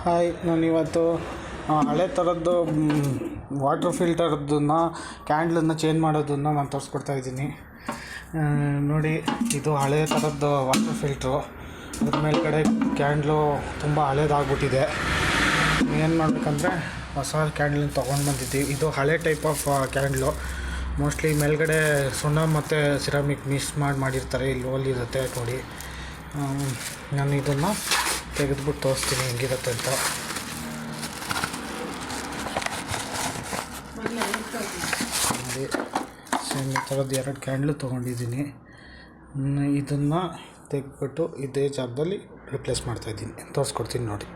Hi, ನಾನಿವತ್ತು ಹಳೆ ಥರದ್ದು ವಾಟರ್ ಫಿಲ್ಟರ್ದನ್ನು ಕ್ಯಾಂಡ್ಲನ್ನು ಚೇಂಜ್ ಮಾಡೋದನ್ನು ನಾನು ತೋರಿಸ್ಕೊಡ್ತಾಯಿದ್ದೀನಿ. ನೋಡಿ, ಇದು ಹಳೆ ಥರದ್ದು ವಾಟರ್ ಫಿಲ್ಟ್ರು. ಅದ್ರ ಮೇಲ್ಗಡೆ ಕ್ಯಾಂಡ್ಲು ತುಂಬ ಹಳೇದಾಗ್ಬಿಟ್ಟಿದೆ. ಏನು ಮಾಡಬೇಕಂದ್ರೆ ಹೊಸ ಕ್ಯಾಂಡ್ಲನ್ನ ತೊಗೊಂಡು ಬಂದಿದ್ದೀವಿ. ಇದು ಹಳೆ ಟೈಪ್ ಆಫ್ ಕ್ಯಾಂಡ್ಲು. ಮೋಸ್ಟ್ಲಿ ಮೇಲ್ಗಡೆ ಸುಣ್ಣ ಮತ್ತು ಸಿರಾಮಿಕ್ ಮಿಕ್ಸ್ ಮಾಡಿರ್ತಾರೆ. ಇಲ್ಲಿ ಹೋಲಿರುತ್ತೆ ನೋಡಿ. ನಾನು ಇದನ್ನು ತೆಗೆದುಬಿಟ್ಟು ತೋರಿಸ್ತೀನಿ ಹೆಂಗಿರುತ್ತೆ ಅಂತ. ನೋಡಿ, ಸೇಮ್ ಈ ಥರದ್ದು 2 ಕ್ಯಾಂಡ್ಲು ತೊಗೊಂಡಿದ್ದೀನಿ. ಇದನ್ನು ತೆಗೆದ್ಬಿಟ್ಟು ಇದೇ ಜಾಗದಲ್ಲಿ ರಿಪ್ಲೇಸ್ ಮಾಡ್ತಾಯಿದ್ದೀನಿ. ತೋರಿಸ್ಕೊಡ್ತೀನಿ ನೋಡಿ.